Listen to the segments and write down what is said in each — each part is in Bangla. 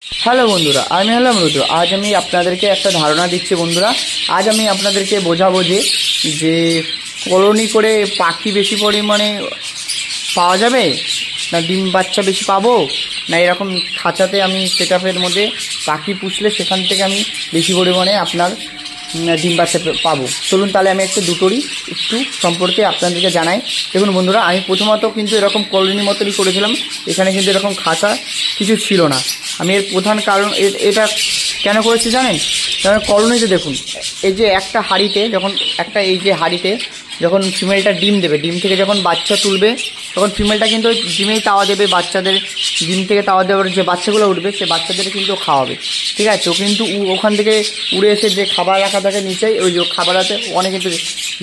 হ্যালো বন্ধুরা, আমি হলাম রুদ্র। আজ আমি আপনাদেরকে একটা ধারণা দিচ্ছি বন্ধুরা। আজ আমি আপনাদেরকে বোঝাবো যে কলোনি করে পাখি বেশি পরিমাণে পাওয়া যাবে, না ডিম বাচ্চা বেশি পাবো, না এরকম খাঁচাতে আমি সেটআপের মধ্যে পাখি পুষলে সেখান থেকে আমি বেশি পরিমাণে আপনার ডিম বাচ্চা পাবো। চলুন তাহলে আমি দুটোরই একটু সম্পর্কে আপনাদেরকে জানাই। দেখুন বন্ধুরা, আমি প্রথমত কিন্তু এরকম কলোনি মতনই করেছিলাম। এখানে কিন্তু এরকম খাঁচা কিছু ছিল না। আমি এর প্রধান কারণ এটা কেন করেছি জানেন? কারণ কলোনিতে দেখুন, এই যে একটা হাঁড়িতে যখন ফিমেলটা ডিম দেবে, ডিম থেকে যখন বাচ্চা তুলবে, তখন ফিমেলটা কিন্তু ডিমেই তাওয়া দেবে। বাচ্চাদের ডিম থেকে তাওয়া দেওয়ার যে বাচ্চাগুলো উঠবে, সে বাচ্চাদের কিন্তু খাওয়াবে, ঠিক আছে? ও কিন্তু ওখান থেকে উড়ে এসে যে খাবার রাখা থাকে নিচেই, ওই যে খাবার আছে ওখানে কিন্তু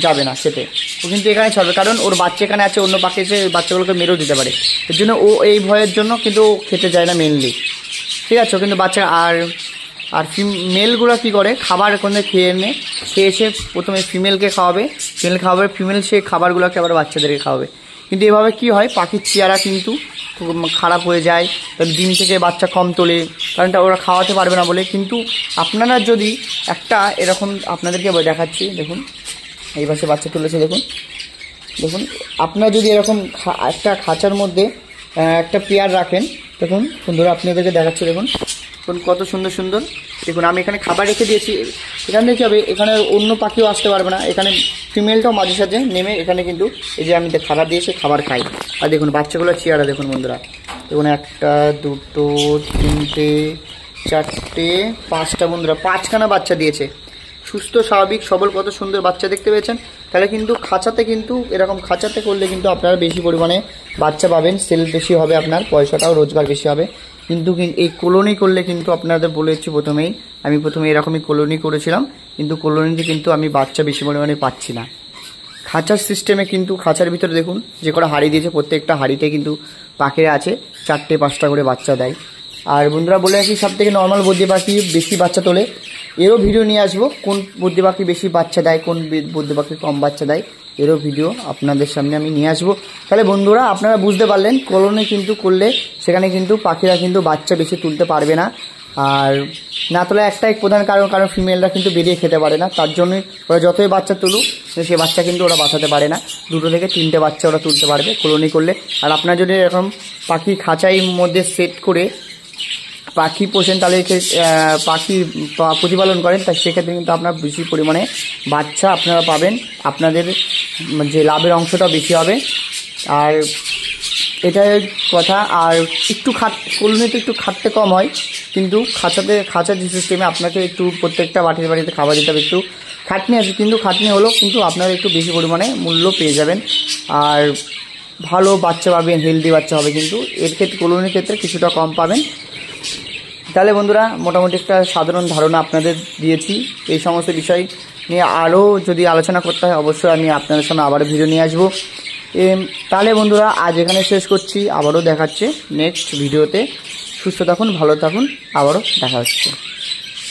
যাবে না খেতে। ও কিন্তু এখানে ছাড়বে, কারণ ওর বাচ্চা এখানে আছে, অন্য পাখি এসে বাচ্চাগুলোকে মেরেও দিতে পারে। এর জন্য ও এই ভয়ের জন্য কিন্তু খেতে যায় না মেনলি, ঠিক আছে? ও কিন্তু বাচ্চা আর ফিমেলগুলো কী করে, খাবার ওখানে খেয়ে এসে প্রথমে ফিমেলকে খাওয়াবে, ফিমেল সে খাবারগুলোকে আবার বাচ্চাদেরকে খাওয়াবে। কিন্তু এভাবে কি হয়, পাখির চেহারা কিন্তু খারাপ হয়ে যায়, তাহলে ডিম থেকে বাচ্চা কম তোলে, কারণটা ওরা খাওয়াতে পারবে না বলে। কিন্তু আপনারা যদি একটা এরকম, আপনাদেরকে দেখাচ্ছি, দেখুন এই পাশে বাচ্চা তুলেছে, দেখুন আপনারা যদি এরকম একটা খাঁচার মধ্যে একটা পেয়ার রাখেন, দেখুন বন্ধুরা আপনাদেরকে দেখাচ্ছি, দেখুন কত সুন্দর সুন্দর। দেখুন আমি এখানে খাবার রেখে দিয়েছি। এখান থেকে কী হবে, এখানে অন্য পাখিও আসতে পারবে না। এখানে ফিমেলটাও মাঝে সাঝে নেমে এখানে কিন্তু এই যে আমি খাবার দিয়েছি, খাবার খাই। আর দেখুন বাচ্চাগুলো চেয়ারা দেখুন বন্ধুরা, দেখুন 1 2 3 4 5টা বন্ধুরা, 5খানা বাচ্চা দিয়েছে। সুস্থ স্বাভাবিক সবল কত সুন্দর বাচ্চা দেখতে পেয়েছেন। তাহলে কিন্তু এরকম খাঁচাতে করলে কিন্তু আপনারা বেশি পরিমাণে বাচ্চা পাবেন, সেল বেশি হবে, আপনার পয়সাটাও রোজগার বেশি হবে। কিন্তু এই কলোনি করলে কিন্তু আপনাদের বলেছি আমি প্রথমে এরকমই কলোনি করেছিলাম, কিন্তু কলোনিতে কিন্তু আমি বাচ্চা বেশি পরিমাণে পাচ্ছি না। খাঁচার সিস্টেমে কিন্তু খাঁচার ভিতরে দেখুন যে কটা হাঁড়ি দিয়েছে, প্রত্যেকটা হাঁড়িতে কিন্তু পাখিরা আছে, 4টে 5টা করে বাচ্চা দেয়। আর বন্ধুরা বলে রাখি, সব থেকে নর্মাল বদ্রি পাখি বেশি বাচ্চা তোলে, এরও ভিডিও নিয়ে আসবো। কোন বদ্রি পাখি বেশি বাচ্চা দেয়, কোন বদ্রি পাখি কম বাচ্চা দেয়, এরও ভিডিও আপনাদের সামনে আমি নিয়ে আসবো। তাহলে বন্ধুরা আপনারা বুঝতে পারলেন, কলোনি কিন্তু করলে সেখানে কিন্তু পাখিরা কিন্তু বাচ্চা বেশি তুলতে পারবে না। আর না তোলা একটাই প্রধান কারণ ফিমেলরা কিন্তু বেরিয়ে খেতে পারে না, তার জন্যই ওরা যতই বাচ্চা তুলুক সে বাচ্চা কিন্তু ওরা বাঁচাতে পারে না। 2 থেকে 3টে বাচ্চা ওরা তুলতে পারবে কলোনি করলে। আর আপনারা যদি এরকম পাখি খাঁচাই মধ্যে সেট করে পাখি পোষেন, তাহলে পাখি প্রতিপালন করেন, তাই সেক্ষেত্রে কিন্তু আপনার বেশি পরিমাণে বাচ্চা আপনারা পাবেন, আপনাদের যে লাভের অংশটা বেশি হবে। আর এটাই কথা। আর কলোনিতে একটু খাটতে কম হয়, কিন্তু খাঁচার যে সিস্টেমে আপনাকে একটু প্রত্যেকটা বাড়িতে খাবার দিতে হবে, একটু খাটনি আছে, কিন্তু খাটনি হলো কিন্তু আপনারা একটু বেশি পরিমাণে মূল্য পেয়ে যাবেন, আর ভালো বাচ্চা পাবেন, হেলদি বাচ্চা হবে। কিন্তু এর ক্ষেত্রে কলোনির ক্ষেত্রে কিছুটা কম পাবেন। তাহলে বন্ধুরা মোটামুটি একটা সাধারণ ধারণা আপনাদের দিয়েছি। এই সমস্ত বিষয় নিয়ে আরও যদি আলোচনা করতে হয়, অবশ্যই আমি আপনাদের সামনে আবারও ভিডিও নিয়ে আসবো। তাহলে বন্ধুরা আজ এখানে শেষ করছি, আবারও দেখাচ্ছে নেক্সট ভিডিওতে। সুস্থ থাকুন, ভালো থাকুন, আবারও দেখা হচ্ছে।